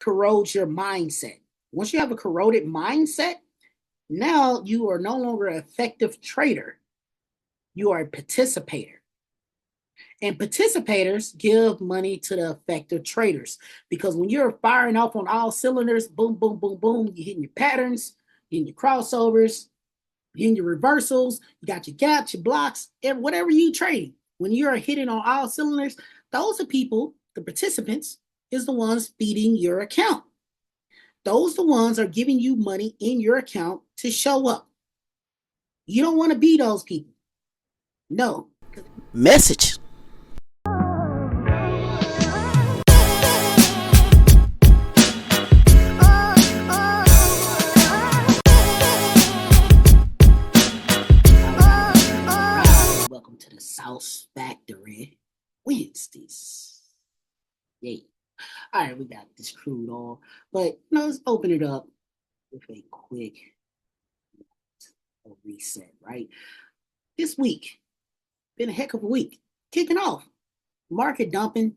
corrodes your mindset. Once you have a corroded mindset, now you are no longer an effective trader. You are a participator. And participators give money to the effective traders because when you're firing off on all cylinders, boom, boom, boom, boom, you're hitting your patterns, you're hitting your crossovers, you're hitting your reversals, you got your gaps, your blocks, whatever you trade. When you're hitting on all cylinders, those are people, the participants, is the ones feeding your account. Those the ones are giving you money in your account to show up. You don't want to be those people. No. Message. Welcome to the South Factory Wednesdays. Yay. All right, we got this crude oil, but let's open it up with a quick reset, right? This week, been a heck of a week. Kicking off, market dumping,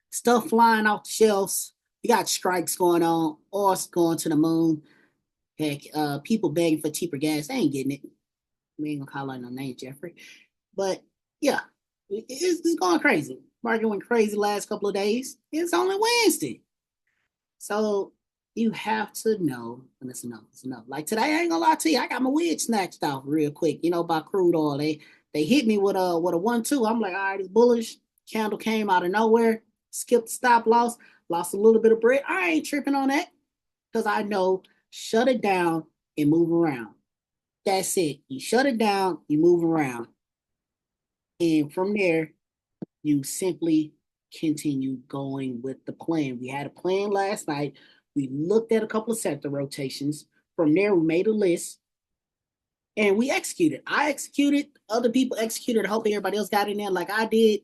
stuff flying off the shelves. We got strikes going on, oil's going to the moon. Heck, people begging for cheaper gas. They ain't getting it. We ain't gonna call out no name, Jeffrey. But yeah, it's going crazy. Market went crazy last couple of days. It's only Wednesday. So you have to know when it's enough. It's enough. Like today, I ain't gonna lie to you. I got my wig snatched off real quick. By crude oil. They hit me with a 1-2. I'm like, all right, it's bullish. Candle came out of nowhere. Skipped the stop loss. Lost a little bit of bread. I ain't tripping on that because I know shut it down and move around. That's it. You shut it down. You move around. And from there, you simply continue going with the plan. We had a plan last night. We looked at a couple of sector rotations. From there, we made a list and we executed. I executed, other people executed. I hope everybody else got in there like I did.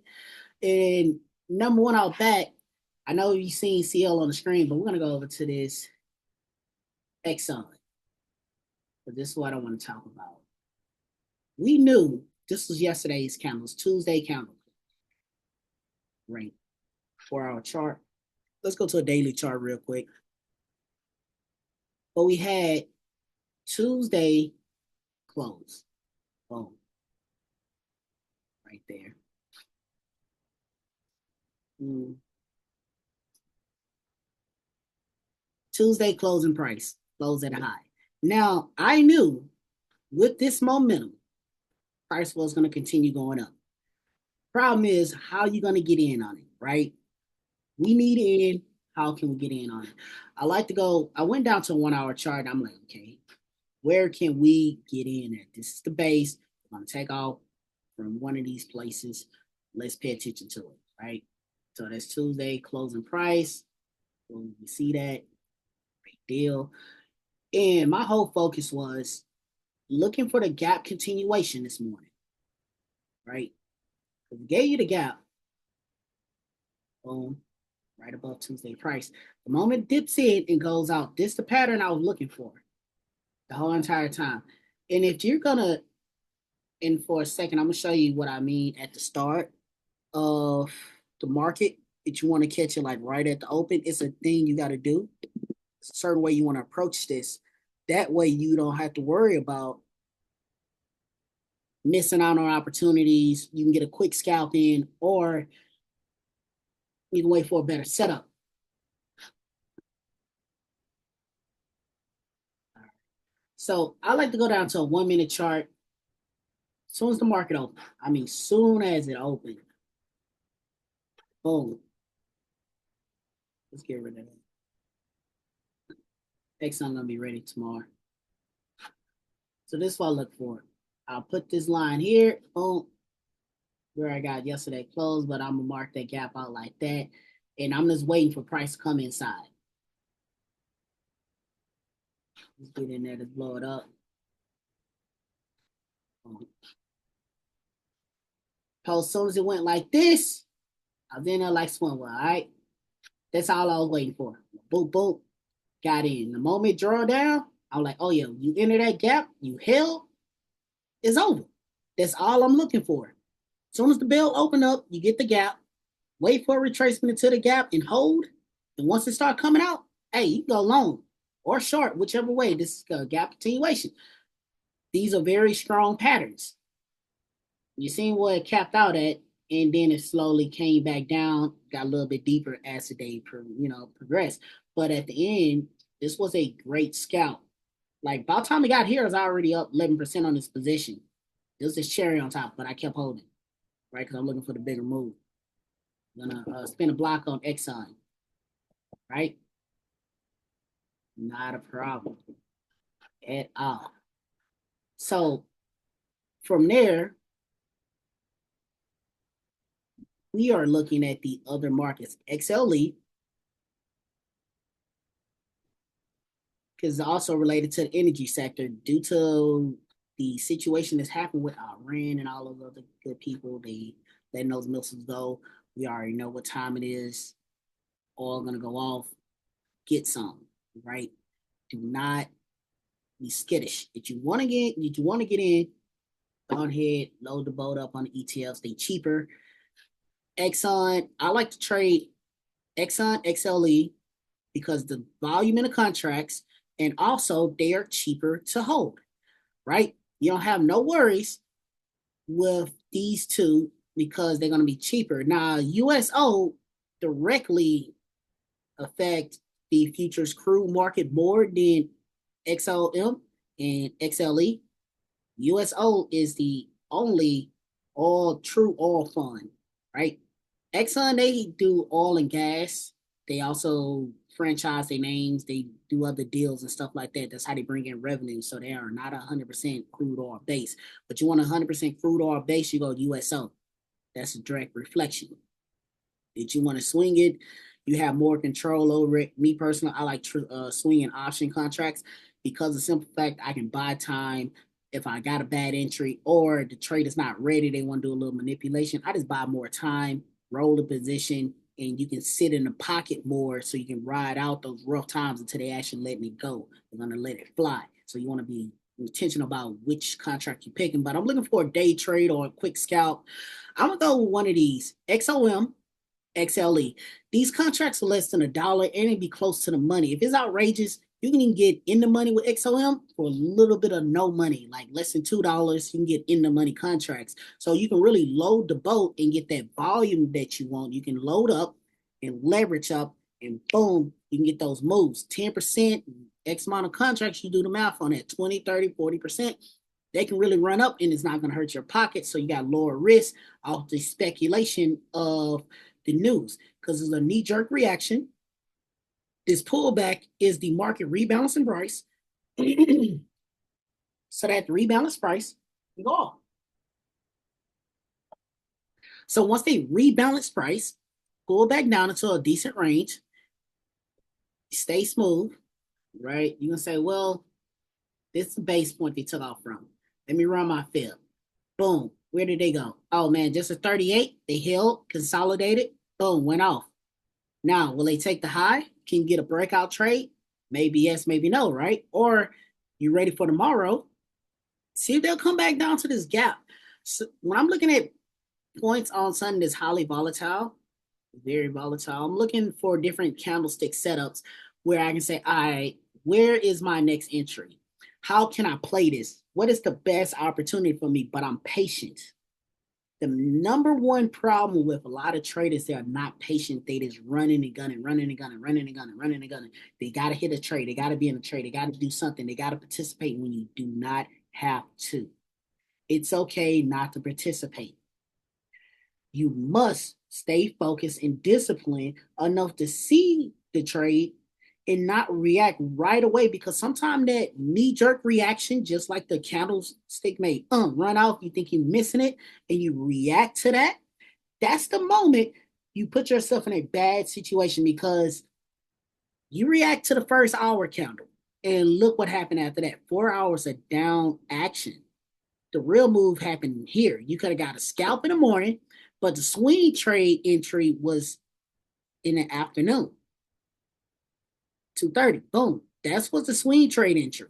And number one out back, I know you've seen CL on the screen, but we're going to go over to this Exxon. But this is what I want to talk about. We knew this was yesterday's candles, Tuesday candle. Right. 4-hour chart. Let's go to a daily chart real quick. But we had Tuesday close. Boom. Right there. Tuesday closing price. Close at a high. Now, I knew with this momentum, price was going to continue going up. Problem is, how are you going to get in on it, right? We need in. How can we get in on it? I like to go, I went down to a 1-hour chart. And I'm like, okay, where can we get in at? This is the base. I'm going to take off from one of these places. Let's pay attention to it, right? So that's Tuesday closing price. You see that? Big deal. And my whole focus was looking for the gap continuation this morning, right? We gave you the gap. Boom. Right above Tuesday price. The moment it dips in and goes out, this is the pattern I was looking for the whole entire time. And if you're gonna, and for a second, I'm gonna show you what I mean at the start of the market. If you want to catch it like right at the open, it's a thing you got to do. It's a certain way you want to approach this. That way you don't have to worry about missing out on opportunities. You can get a quick scalp in, or you can wait for a better setup. So I like to go down to a 1-minute chart. As soon as the market opens, soon as it opens, boom. Let's get rid of that. Exxon gonna be ready tomorrow. So this is what I look for. I'll put this line here, boom, where I got yesterday closed, but I'm gonna mark that gap out like that. And I'm just waiting for price to come inside. Let's get in there to blow it up. So as soon as it went like this, I was in there like swim. All right. That's all I was waiting for. Boom, boom. Got in. The moment it draw down, I'm like, oh yeah, you enter that gap, you held, it's over. That's all I'm looking for. As soon as the bell open up, you get the gap, wait for a retracement into the gap and hold. And once it start coming out, hey, you can go long or short, whichever way. This is a gap continuation. These are very strong patterns. You seen what it capped out at, and then it slowly came back down, got a little bit deeper as the day, progressed. But at the end, this was a great scalp. Like by the time we got here, I was already up 11% on this position. It was this cherry on top, but I kept holding, right? Because I'm looking for the bigger move. I'm gonna spin a block on Exxon, right? Not a problem at all. So from there, we are looking at the other markets. XLE is also related to the energy sector due to the situation that's happened with Iran and all of the other good people. They letting those missiles go. We already know what time it is. All gonna go off. Get some, right? Do not be skittish. If you want to get in, go ahead, load the boat up on the ETFs. They cheaper. Exxon, I like to trade Exxon XLE because the volume in the contracts, and also they are cheaper to hold, right? You don't have no worries with these two because they're going to be cheaper. Now, USO directly affect the futures crude market more than XOM and XLE. USO is the only all true oil fund, right? Exxon, they do oil and gas. They also franchise their names. They do other deals and stuff like that. That's how they bring in revenue. So they are not 100% crude oil base. But you want 100% crude oil base, you go USO. That's a direct reflection. Did you want to swing it? You have more control over it. Me personally, I like swinging option contracts because the simple fact I can buy time if I got a bad entry or the trade is not ready. They want to do a little manipulation. I just buy more time, roll the position, and you can sit in the pocket more so you can ride out those rough times until they actually let me go. They're going to let it fly. So you want to be intentional about which contract you're picking. But I'm looking for a day trade or a quick scalp. I'm going to go with one of these. XOM, XLE. These contracts are less than $1 and it'd be close to the money. If it's outrageous, you can even get in the money with XOM for a little bit of no money, like less than $2. You can get in the money contracts. So you can really load the boat and get that volume that you want. You can load up and leverage up, and boom, you can get those moves. 10%, X amount of contracts, you do the math on that, 20, 30, 40%. They can really run up and it's not going to hurt your pocket. So you got lower risk off the speculation of the news because it's a knee-jerk reaction. This pullback is the market rebalancing price. So that rebalance price can go off. So once they rebalance price, pull back down into a decent range, stay smooth, right? You're going to say, well, this is the base point they took off from. Let me run my fib. Boom. Where did they go? Oh, man, just a 38. They held, consolidated, boom, went off. Now, will they take the high? Can you get a breakout trade? Maybe yes, maybe no, right? Or you ready for tomorrow? See if they'll come back down to this gap. So when I'm looking at points on something that's highly volatile, very volatile, I'm looking for different candlestick setups where I can say, all right, where is my next entry? How can I play this? What is the best opportunity for me? But I'm patient. The number one problem with a lot of traders, they are not patient. They just running and gunning, running and gunning, running and gunning, running and gunning. They got to hit a trade. They got to be in a trade. They got to do something. They got to participate when you do not have to. It's okay not to participate. You must stay focused and disciplined enough to see the trade and not react right away, because sometimes that knee-jerk reaction, just like the candlestick may run out, you think you're missing it, and you react to that, that's the moment you put yourself in a bad situation, because you react to the first hour candle, and look what happened after that. 4 hours of down action. The real move happened here. You could have got a scalp in the morning, but the swing trade entry was in the afternoon. 2:30, boom. That's what's the swing trade entry.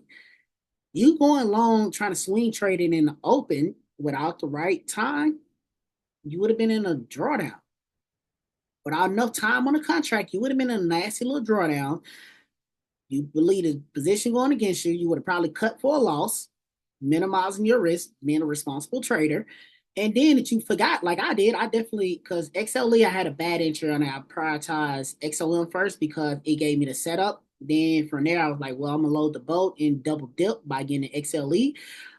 You going long trying to swing trade it in the open without the right time, you would have been in a drawdown. Without enough time on the contract, you would have been in a nasty little drawdown. You believe the position going against you, you would have probably cut for a loss, minimizing your risk, being a responsible trader. And then that you forgot, like I did, I definitely, because XLE, I had a bad entry on it. I prioritized XLM first because it gave me the setup. Then from there, I was like, well, I'm going to load the boat and double dip by getting the XLE.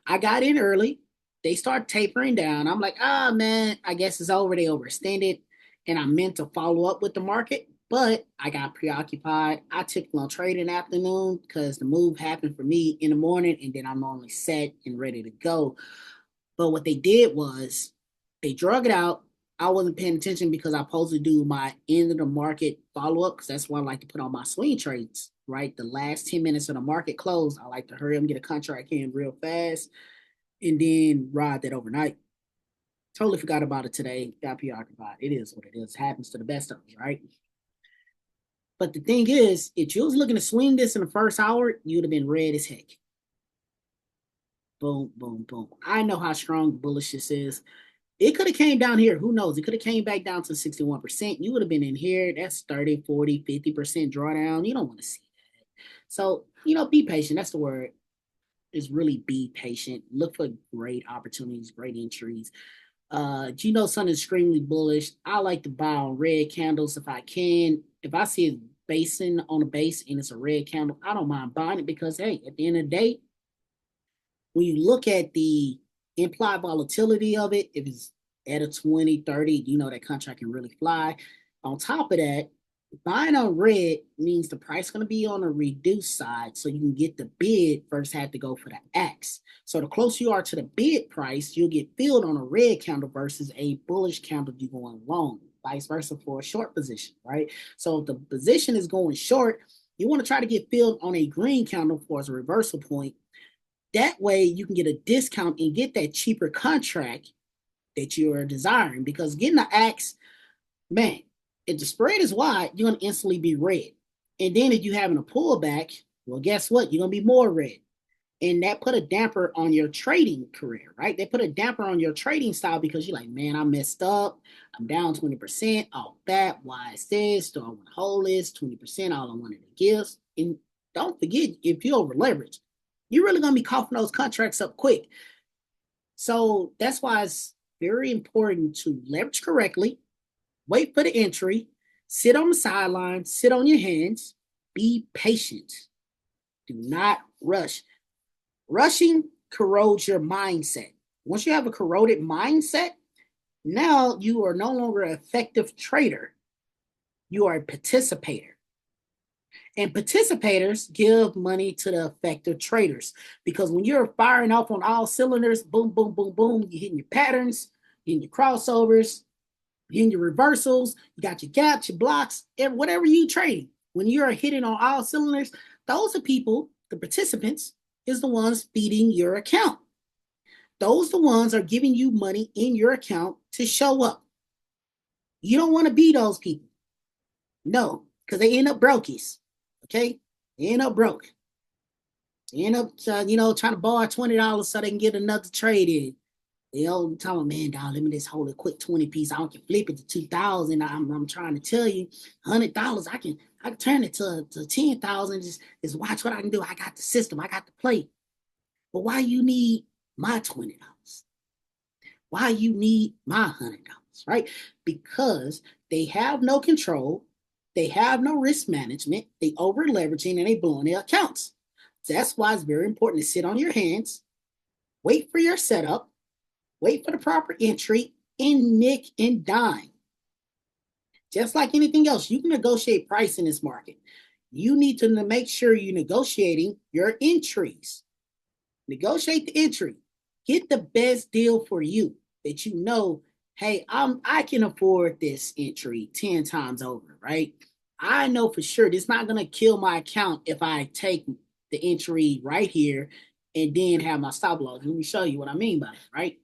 I got in early. They start tapering down. I'm like, ah, man, I guess it's over. They overextended. And I meant to follow up with the market, but I got preoccupied. I typically don't trade in the afternoon because the move happened for me in the morning, and then I'm normally set and ready to go. But what they did was they drug it out. I wasn't paying attention because I supposed to do my end of the market follow up because that's what I like to put on my swing trades, right? The last 10 minutes of the market close, I like to hurry up and get a contract in real fast and then ride that overnight. Totally forgot about it today. Got preoccupied. It is what it is. It happens to the best of us, right? But the thing is, if you was looking to swing this in the first hour, you'd have been red as heck. Boom, boom, boom. I know how strong bullish this is. It could have came down here. Who knows? It could have came back down to 61%. You would have been in here. That's 30, 40, 50% drawdown. You don't want to see that. So, be patient. That's the word. Is really be patient. Look for great opportunities, great entries. Sun is extremely bullish. I like to buy on red candles if I can. If I see a basin on a base and it's a red candle, I don't mind buying it because, hey, at the end of the day, when you look at the implied volatility of it, if it's at a 20, 30, that contract can really fly. On top of that, buying on red means the price is going to be on a reduced side, so you can get the bid first had to go for the X. So the closer you are to the bid price, you'll get filled on a red candle versus a bullish candle you going long, vice versa for a short position, right? So if the position is going short, you want to try to get filled on a green candle for as a reversal point. That way you can get a discount and get that cheaper contract that you are desiring because getting the X, man, if the spread is wide, you're going to instantly be red. And then if you're having a pullback, well, guess what? You're going to be more red. And that put a damper on your trading career, right? They put a damper on your trading style because you're like, man, I messed up. I'm down 20% off that. Why is this? Do I want to hold this? 20% all I wanted to give. And don't forget, if you're over leveraged, you're really going to be coughing those contracts up quick. So that's why it's very important to leverage correctly, wait for the entry, sit on the sideline, sit on your hands, be patient. Do not rush. Rushing corrodes your mindset. Once you have a corroded mindset, now you are no longer an effective trader. You are a participator. And participators give money to the effective traders because when you're firing off on all cylinders, boom, boom, boom, boom, you're hitting your patterns, you're hitting your crossovers, you're hitting your reversals, you got your gaps, your blocks, whatever you trade. When you're hitting on all cylinders, those are people, the participants, is the ones feeding your account. Those the ones are giving you money in your account to show up. You don't want to be those people. No, because they end up brokies. Okay? They end up broke. They end up, trying to borrow $20 so they can get another trade in. They all tell me, man, dog, let me just hold a quick 20 piece. I can flip it to 2,000. I'm trying to tell you, $100, I can turn it to 10,000. Just watch what I can do. I got the system. I got the play. But why you need my $20? Why you need my $100, right? Because they have no control. They have no risk management. They over leveraging and they blowing their accounts. That's why it's very important to sit on your hands, wait for your setup, wait for the proper entry, and nick and dime. Just like anything else, you can negotiate price in this market. You need to make sure you're negotiating your entries. Negotiate the entry. Get the best deal for you that you know, hey, I can afford this entry 10 times over, right? I know for sure it's not going to kill my account if I take the entry right here and then have my stop loss. Let me show you what I mean by it, right?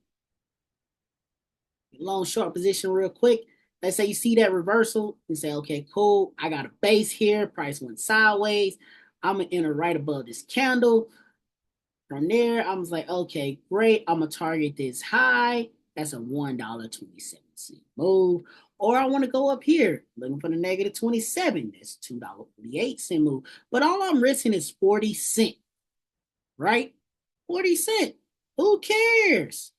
Long short position real quick. Let's say you see that reversal and say, okay, cool. I got a base here. Price went sideways. I'm going to enter right above this candle. From there, I was like, okay, great. I'm going to target this high. That's a $1.27. move. Or I want to go up here, looking for the negative 27. That's $2.48 move. But all I'm risking is 40 cents, right? 40 cents. Who cares?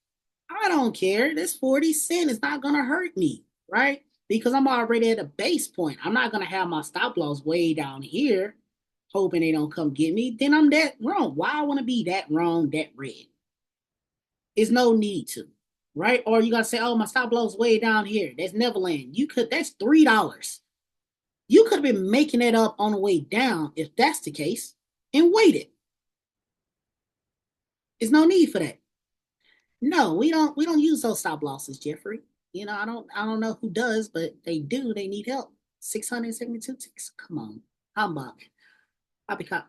I don't care. This 40 cents is not going to hurt me, right? Because I'm already at a base point. I'm not going to have my stop loss way down here, hoping they don't come get me. Then I'm that wrong. Why I want to be that wrong, that red? There's no need to, right? Or you got to say, oh, my stop loss way down here. That's Neverland. That's $3. You could have been making it up on the way down if that's the case and waited. There's no need for that. No, we don't use those stop losses, Jeffrey. I don't know who does, but they do. They need help. 672 ticks. Come on. Humbug. Poppycock.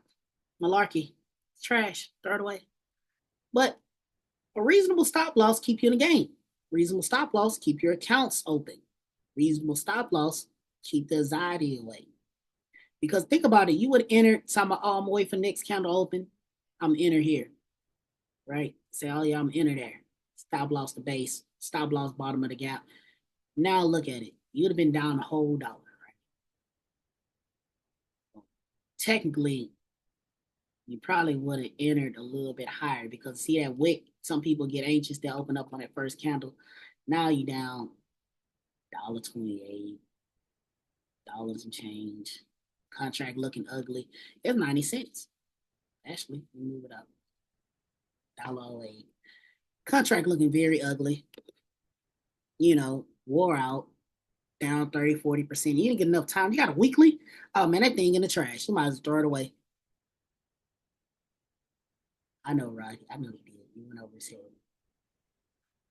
Malarkey. Trash. Throw it away. But a reasonable stop loss keep you in the game. Reasonable stop loss keep your accounts open. Reasonable stop loss keep the anxiety away. Because think about it, you would enter, so I'm waiting for next candle open. I'm enter here, right? Say, oh yeah, I'm enter there. Stop loss the base, stop loss bottom of the gap. Now look at it. You'd have been down a whole dollar, right? Technically, you probably would have entered a little bit higher because see that wick, some people get anxious, they open up on that first candle. Now you down $1.28, dollars and change. Contract looking ugly. It's 90 cents. Actually, we move it up. $1.08. Contract looking very ugly. Wore out, down 30, 40%. You didn't get enough time. You got a weekly? Oh man, that thing in the trash. You might as well throw it away. I know, right? I know you did. You went over his head.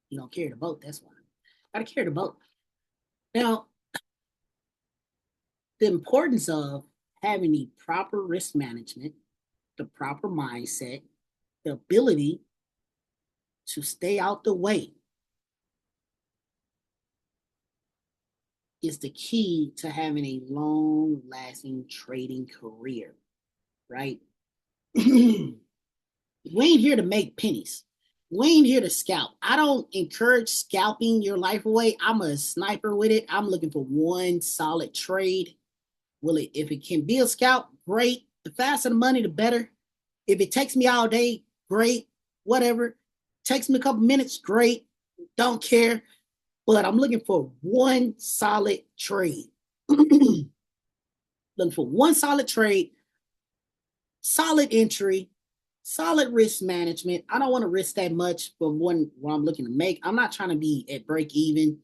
You don't carry the boat, that's why. Gotta carry the boat. Now, the importance of having the proper risk management, the proper mindset, the ability to stay out the way is the key to having a long lasting trading career, right? We ain't here to make pennies. We ain't here to scalp. I don't encourage scalping your life away. I'm a sniper with it. I'm looking for one solid trade. If it can be a scalp, great. The faster the money, the better. If it takes me all day, great. Whatever. Takes me a couple minutes, great. Don't care. But I'm looking for one solid trade. Looking for one solid trade, solid entry, solid risk management. I don't want to risk that much for what I'm looking to make. I'm not trying to be at break even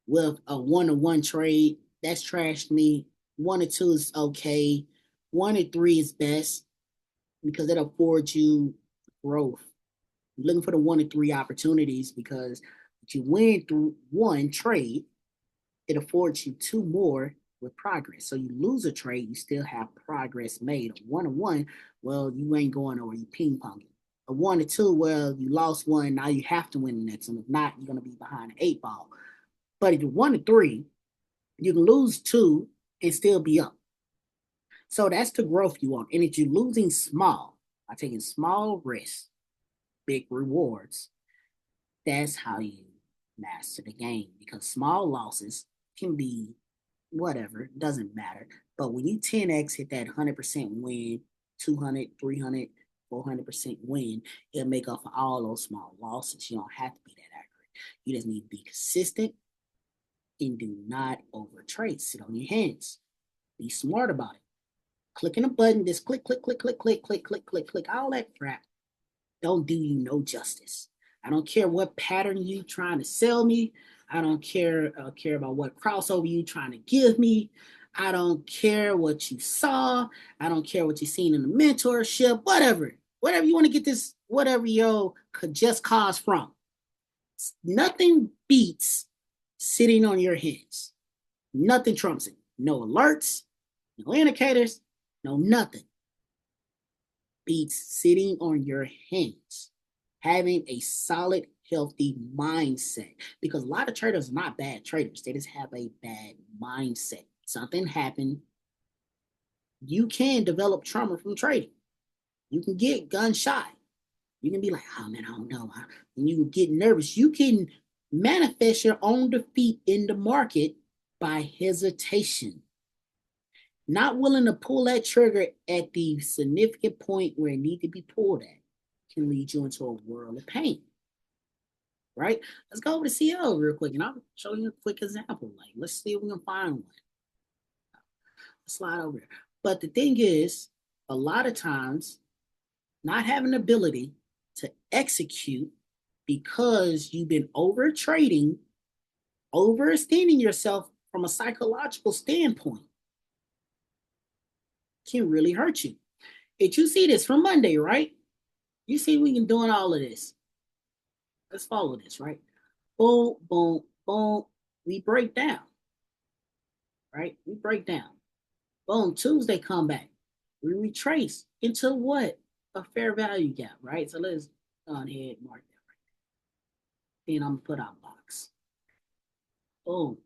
with a 1-to-1 trade. That's trash to me. 1 or 2 is okay. 1 or 3 is best because it affords you growth. I'm looking for the 1 or 3 opportunities because if you win through one trade, it affords you 2 more with progress. So you lose a trade, you still have progress made. A 1-to-1, well, you ain't going over, you ping ponging. A 1-to-2, well, you lost one, now you have to win the next one. If not, you're going to be behind the 8 ball. But if you're 1-to-3, you can lose 2 and still be up. So that's the growth you want. And if you're losing small, by taking small risks, big rewards, that's how you master the game. Because small losses can be whatever, doesn't matter. But when you 10x hit that 100% win, 200, 300, 400% win, it'll make up for all those small losses. You don't have to be that accurate. You just need to be consistent and do not overtrade. Sit on your hands. Be smart about it. Clicking a button, just click, click, click, click, click, click, click, click, click, all that crap don't do you no justice. I don't care what pattern you trying to sell me. I don't care about what crossover you trying to give me. I don't care what you saw. I don't care what you seen in the mentorship, whatever you want to get this, whatever yo could just cause from. Nothing beats sitting on your hands. Nothing trumps it. No alerts, no indicators, no nothing. Beats sitting on your hands. Having a solid, healthy mindset. Because a lot of traders are not bad traders. They just have a bad mindset. Something happened. You can develop trauma from trading. You can get gun shy. You can be like, oh man, I don't know. And you can get nervous. You can Manifest your own defeat in the market by hesitation. Not willing to pull that trigger at the significant point where it needs to be pulled at can lead you into a world of pain. Right? Let's go over to CL real quick and I'll show you a quick example. Like, let's see if we can find one. Slide over there. But the thing is, a lot of times, not having the ability to execute because you've been over trading, overextending yourself from a psychological standpoint can really hurt you. If you see this from Monday, right? You see we can doing all of this. Let's follow this, right? Boom, boom, boom. We break down, right? We break down. Boom, Tuesday come back. We retrace into what? A fair value gap, right? So let's go ahead and mark that right there. Then I'm gonna put our box. Boom.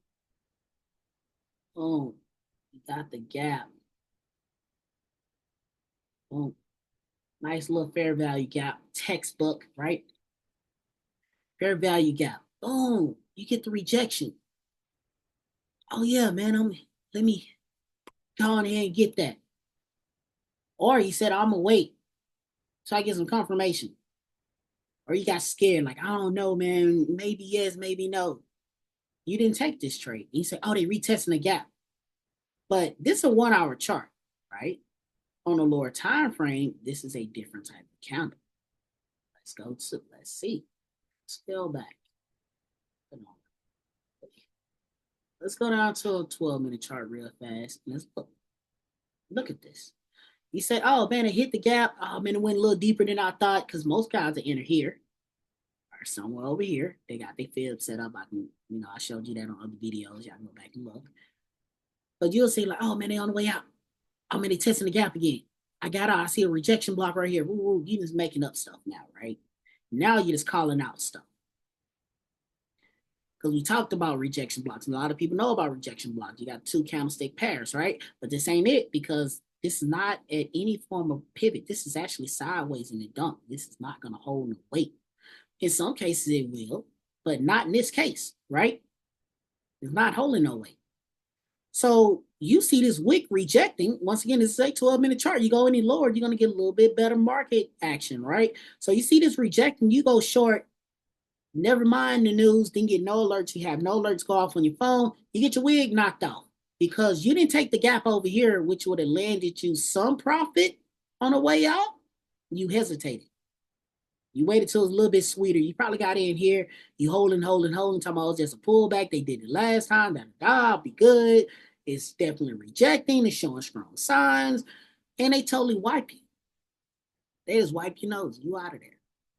Boom. We got the gap. Boom. Nice little fair value gap. Textbook, right? Fair value gap. Boom. You get the rejection. Oh yeah, man. Let me go on ahead and get that. Or he said, I'm gonna wait so I get some confirmation. Or you got scared, like, I don't know, man. Maybe yes, maybe no. You didn't take this trade. You say, oh, they retesting the gap. But this is a 1 hour chart, right? On a lower time frame, this is a different type of candle. Let's see. Scale back. Let's go down to a 12-minute chart real fast. Let's look at this. You say, oh man, it hit the gap. Oh man, it went a little deeper than I thought because most guys are enter here or somewhere over here. They got their fib set up. I can, I showed you that on other videos. Y'all can go back and look. But you'll see like, oh man, they on the way out. Oh man, they testing the gap again. I got out. I see a rejection block right here. Ooh, you just making up stuff now, right? Now you're just calling out stuff. Because we talked about rejection blocks, and a lot of people know about rejection blocks. You got 2 candlestick pairs, right? But this ain't it because this is not at any form of pivot. This is actually sideways in the dump. This is not going to hold no weight. In some cases, it will, but not in this case, right? It's not holding no weight. So you see this wick rejecting. Once again, it's a 12-minute chart. You go any lower, you're going to get a little bit better market action, right? So you see this rejecting, you go short. Never mind the news, didn't get no alerts. You have no alerts go off on your phone. You get your wig knocked off because you didn't take the gap over here, which would have landed you some profit on the way out. You hesitated. You waited till it was a little bit sweeter. You probably got in here. You holding, talking about it's just a pullback. They did it last time. Be good. It's definitely rejecting. It's showing strong signs. And they totally wipe you. They just wipe your nose. You out of there.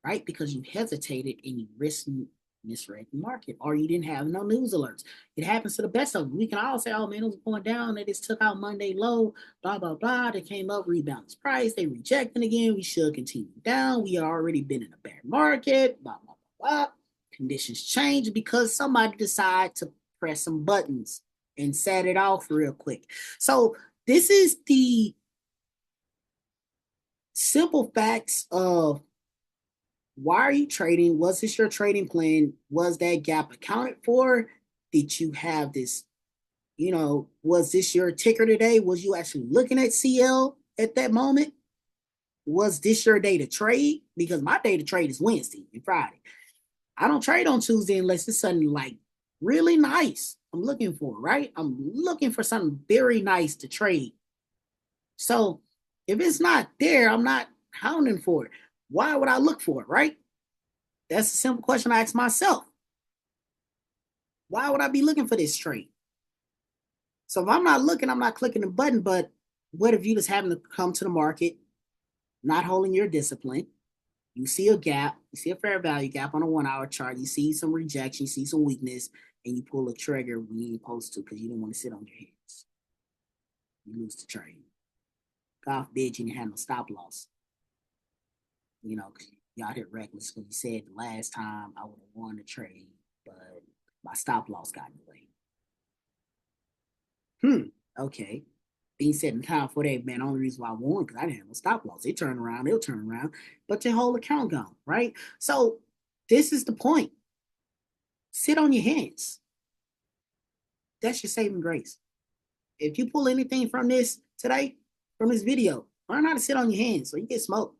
Right? Because you hesitated and you misread the market, or you didn't have no news alerts. It happens to the best of them. We can all say, oh man, it was going down. They just took out Monday low, blah, blah, blah. They came up, rebalanced price. They rejecting again. We should continue down. We already been in a bear market, blah, blah, blah, blah. Conditions change because somebody decided to press some buttons and set it off real quick. So this is the simple facts of why are you trading? Was this your trading plan? Was that gap accounted for? Did you have this, was this your ticker today? Was you actually looking at CL at that moment? Was this your day to trade? Because my day to trade is Wednesday and Friday. I don't trade on Tuesday unless it's something like really nice. I'm looking for, right? I'm looking for something very nice to trade. So if it's not there, I'm not hounding for it. Why would I look for it, right? That's a simple question I ask myself. Why would I be looking for this trade? So if I'm not looking, I'm not clicking the button, but what if you just happen to come to the market, not holding your discipline? You see a gap, you see a fair value gap on a 1 hour chart, you see some rejection, you see some weakness, and you pull a trigger when you ain't supposed to because you didn't want to sit on your hands. You lose the trade. God forbid you didn't have no stop loss. Because y'all hit reckless because you said the last time I would have won the trade, but my stop loss got in the way. Okay. Being said in time for that, man, the only reason why I won because I didn't have no stop loss. They'll turn around, but your whole account gone, right? So this is the point. Sit on your hands. That's your saving grace. If you pull anything from this today, from this video, learn how to sit on your hands so you get smoked.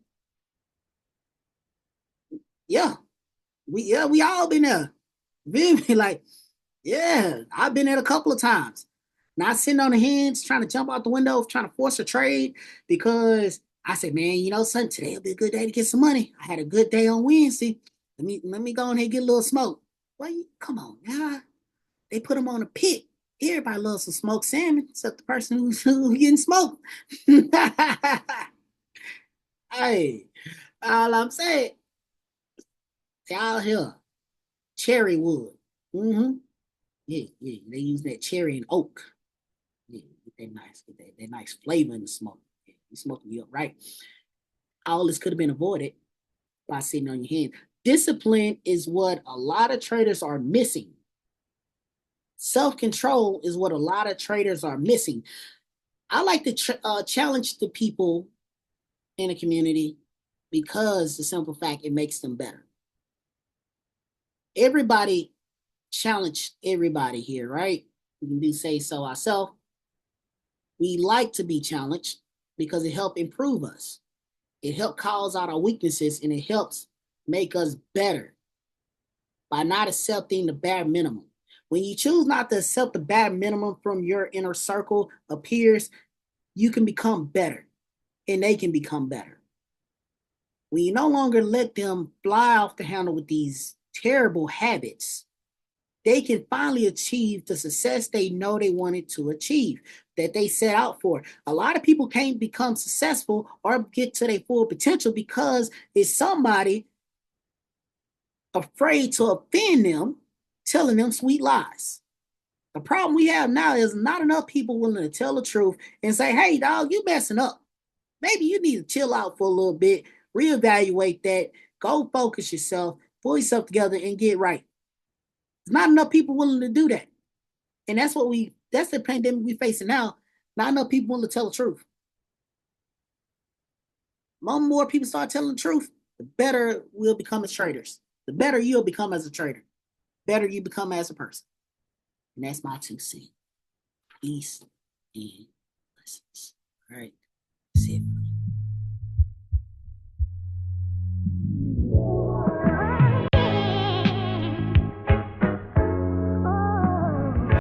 Yeah, we all been there. Like, yeah, I've been there a couple of times. Not sitting on the hands, trying to jump out the window, trying to force a trade because I said, man, you know something, today will be a good day to get some money. I had a good day on Wednesday. Let me go ahead and get a little smoke. Well, come on, now. They put them on a pit. Everybody loves some smoked salmon, except the person who's getting smoked. Hey, all I'm saying, y'all here, cherry wood. Mm-hmm. Yeah, yeah. They use that cherry and oak. Yeah, get that nice flavor in the smoke. Yeah, you smoking you up right. All this could have been avoided by sitting on your hand. Discipline is what a lot of traders are missing. Self-control is what a lot of traders are missing. I like to challenge the people in a community because the simple fact it makes them better. Everybody challenge everybody here, right? We can do say so ourselves. We like to be challenged because it helps improve us. It helps calls out our weaknesses and it helps make us better by not accepting the bare minimum. When you choose not to accept the bare minimum from your inner circle of peers, you can become better and they can become better. When you no longer let them fly off the handle with these terrible habits, they can finally achieve the success they know they wanted to achieve, that they set out for. A lot of people can't become successful or get to their full potential because it's somebody afraid to offend them, telling them sweet lies. The problem we have now is not enough people willing to tell the truth and say, hey, dog, you messing up. Maybe you need to chill out for a little bit, reevaluate that, go focus yourself, pull yourself together and get right. There's not enough people willing to do that. And that's the pandemic we're facing now. Not enough people willing to tell the truth. More people start telling the truth, the better we'll become as traders. The better you'll become as a trader. Better you become as a person. And that's my 2 cents. Peace and blessings. All right.